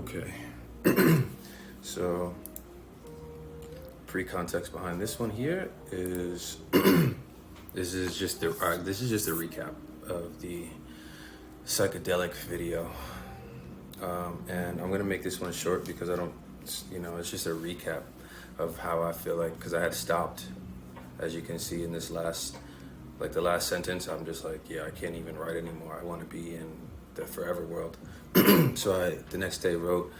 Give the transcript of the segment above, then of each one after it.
Okay, so pre-context behind this one here is this is just a recap of the psychedelic video, and I'm gonna make this one short because I don't, it's just a recap of how I feel like, because I had stopped, as you can see in this the last sentence. I'm just like, yeah, I can't even write anymore. I want to be in the forever world. So I the next day wrote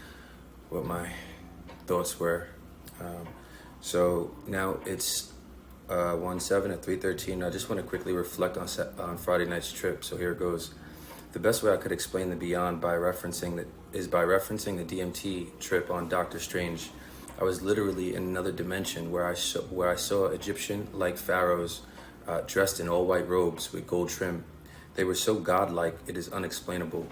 what my thoughts were. So now it's 1/7 at 3:13. I just want to quickly reflect on Friday night's trip. So here it goes. The best way I could explain the beyond by referencing the DMT trip on Doctor Strange. I was literally in another dimension where I saw Egyptian-like pharaohs dressed in all white robes with gold trim. They were so godlike it is unexplainable.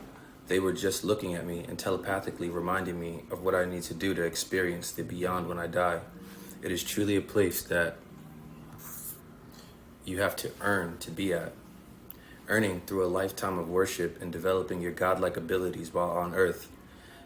They were just looking at me and telepathically reminding me of what I need to do to experience the beyond when I die. It is truly a place that you have to earn to be at. Earning through a lifetime of worship and developing your godlike abilities while on earth.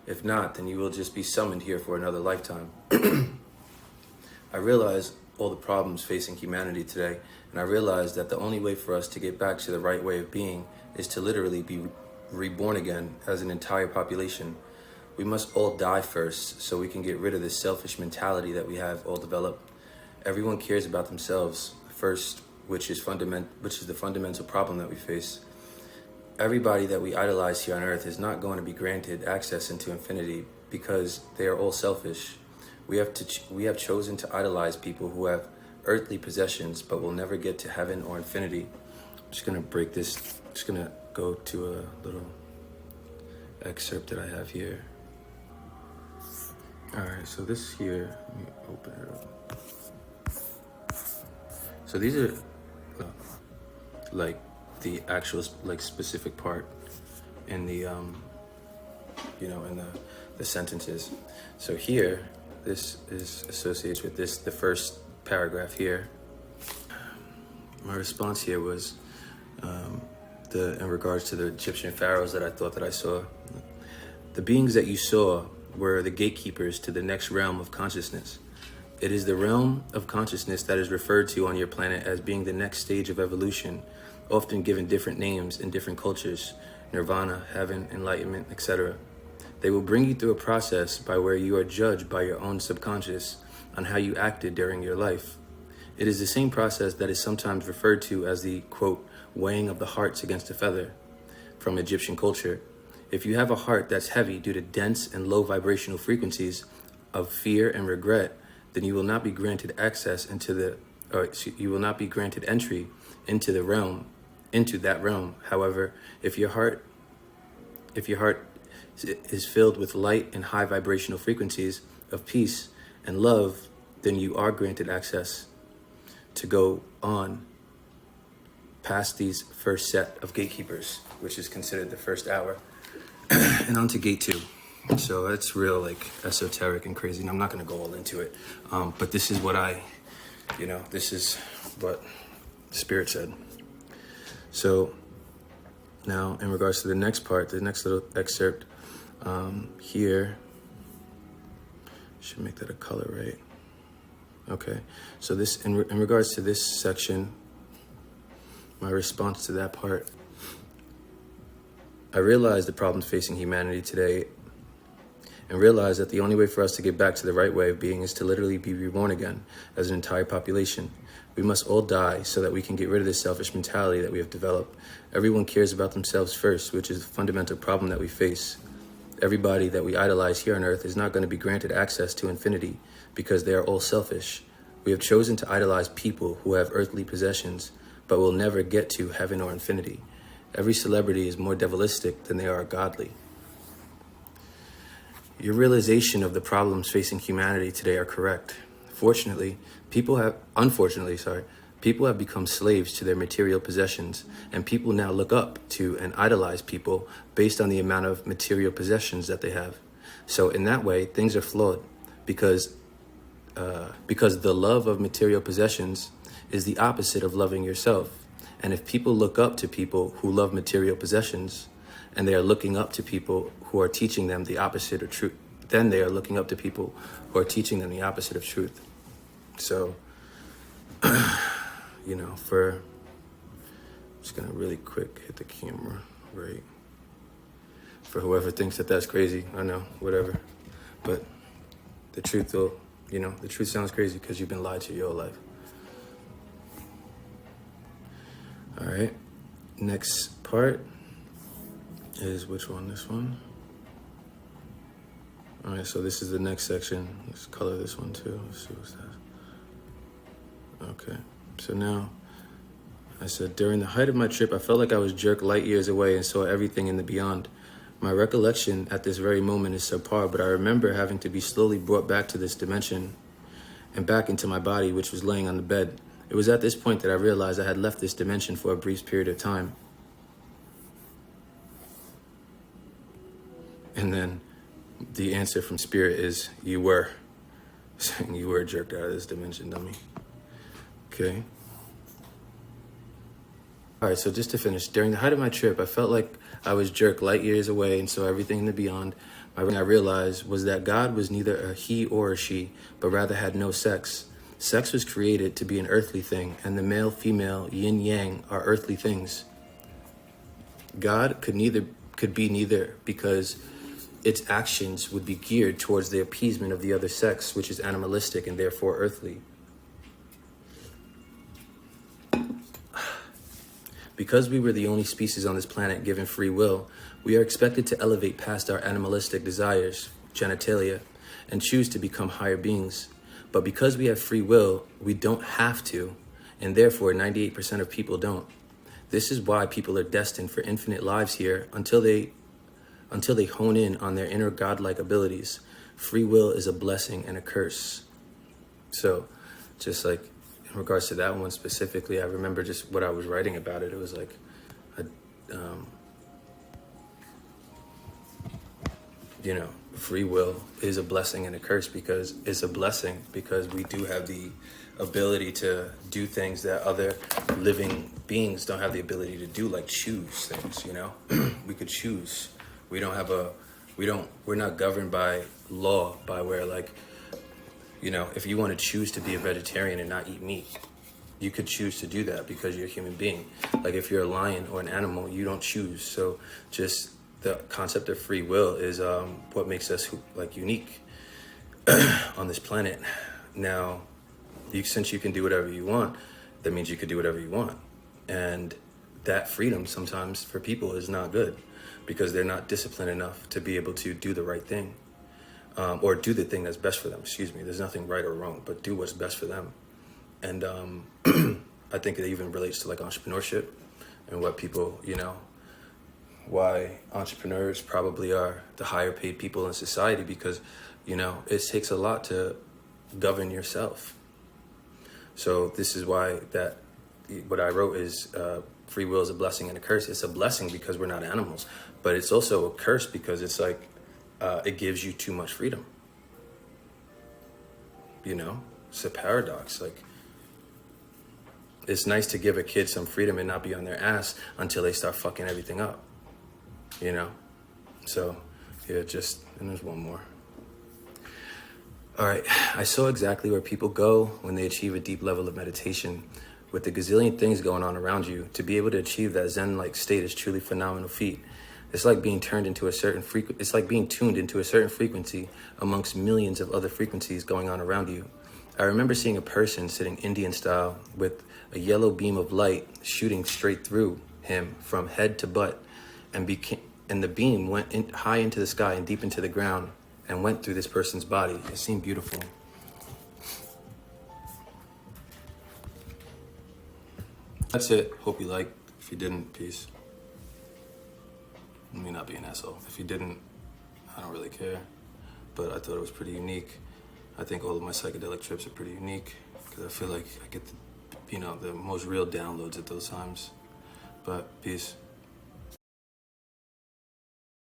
If not, then you will just be summoned here for another lifetime. I realize all the problems facing humanity today, and I realize that the only way for us to get back to the right way of being is to literally be reborn again as an entire population. We must all die first so we can get rid of this selfish mentality that we have all developed. Everyone cares about themselves first, which is the fundamental problem that we face. Everybody that we idolize here on earth is not going to be granted access into infinity because they are all selfish. We have chosen to idolize people who have earthly possessions but will never get to heaven or infinity. I'm just gonna break this. I'm just gonna go to a little excerpt that I have here. All right, so this here, let me open it up. So these are like the actual specific part in the in the sentences. So here, this is associated with the first paragraph here. My response here was in regards to the Egyptian pharaohs that I thought that I saw. The beings that you saw were the gatekeepers to the next realm of consciousness. It is the realm of consciousness that is referred to on your planet as being the next stage of evolution, often given different names in different cultures: nirvana, heaven, enlightenment, etc. They will bring you through a process by where you are judged by your own subconscious on how you acted during your life. It is the same process that is sometimes referred to as the, quote, weighing of the hearts against a feather from Egyptian culture. If you have a heart that's heavy due to dense and low vibrational frequencies of fear and regret, then you will not be granted you will not be granted entry into that realm. However, if your heart is filled with light and high vibrational frequencies of peace and love, then you are granted access to go on past these first set of gatekeepers, which is considered the first hour, and on to gate 2. So that's real esoteric and crazy, and I'm not going to go all into it, but this is what this is what Spirit said. So now in regards to the next part, the next little excerpt here, should make that a color, right? Okay, so this in regards to this section, my response to that part, I realize the problems facing humanity today and realize that the only way for us to get back to the right way of being is to literally be reborn again as an entire population. We must all die so that we can get rid of this selfish mentality that we have developed. Everyone cares about themselves first, which is the fundamental problem that we face. Everybody that we idolize here on earth is not going to be granted access to infinity because they are all selfish. We have chosen to idolize people who have earthly possessions but will never get to heaven or infinity. Every celebrity is more devilistic than they are godly. Your realization of the problems facing humanity today are correct. Unfortunately, people have become slaves to their material possessions, and people now look up to and idolize people based on the amount of material possessions that they have. So in that way, things are flawed because the love of material possessions is the opposite of loving yourself. And if people look up to people who love material possessions, and they are looking up to people who are teaching them the opposite of truth. Then they are looking up to people who are teaching them the opposite of truth. So, you know, I'm just gonna really quick hit the camera, right? For whoever thinks that that's crazy, I know, whatever. But the truth will, you know, the truth sounds crazy because you've been lied to your whole life. All right, next part is which one? This one? All right, so this is the next section. Let's color this one too. Let's see what's that. Okay, so now I said, during the height of my trip, I felt like I was jerked light years away and saw everything in the beyond. My recollection at this very moment is subpar, but I remember having to be slowly brought back to this dimension and back into my body, which was laying on the bed. It was at this point that I realized I had left this dimension for a brief period of time. And then the answer from Spirit is, you were. Saying you were jerked out of this dimension, dummy. Okay. All right, so just to finish, during the height of my trip, I felt like I was jerked light years away and saw everything in the beyond. I realized was that God was neither a he or a she, but rather had no sex. Sex was created to be an earthly thing, and the male, female, yin, yang are earthly things. God could be neither because its actions would be geared towards the appeasement of the other sex, which is animalistic and therefore earthly. Because we were the only species on this planet given free will, we are expected to elevate past our animalistic desires, genitalia, and choose to become higher beings. But because we have free will, we don't have to, and therefore 98% of people don't. This is why people are destined for infinite lives here until they hone in on their inner godlike abilities. Free will is a blessing and a curse. So, just like in regards to that one specifically, I remember just what I was writing about it. It was like, you know, free will is a blessing and a curse, because it's a blessing because we do have the ability to do things that other living beings don't have the ability to do, like choose things, you know? We could choose. We're not governed by law, by where, like, you know, if you want to choose to be a vegetarian and not eat meat, you could choose to do that because you're a human being. Like if you're a lion or an animal, you don't choose. So just the concept of free will is what makes us like unique on this planet. Now, since you can do whatever you want, that means you could do whatever you want. And that freedom sometimes for people is not good because they're not disciplined enough to be able to do the right thing. Or do the thing that's best for them, excuse me. There's nothing right or wrong, but do what's best for them. And I think it even relates to like entrepreneurship and what people, you know, why entrepreneurs probably are the higher paid people in society, because, you know, it takes a lot to govern yourself. So this is why that what I wrote is free will is a blessing and a curse. It's a blessing because we're not animals, but it's also a curse because it's like, it gives you too much freedom. You know, it's a paradox. Like, it's nice to give a kid some freedom and not be on their ass until they start fucking everything up. You know? So, yeah, and there's one more. All right, I saw exactly where people go when they achieve a deep level of meditation. With the gazillion things going on around you, to be able to achieve that Zen-like state is truly phenomenal feat. It's like being tuned into a certain frequency amongst millions of other frequencies going on around you. I remember seeing a person sitting Indian style with a yellow beam of light shooting straight through him from head to butt, and the beam went high into the sky and deep into the ground and went through this person's body. It seemed beautiful. That's it. Hope you liked. If you didn't, peace. Let me not be an asshole. If you didn't, I don't really care. But I thought it was pretty unique. I think all of my psychedelic trips are pretty unique because I feel like I get the most real downloads at those times. But peace.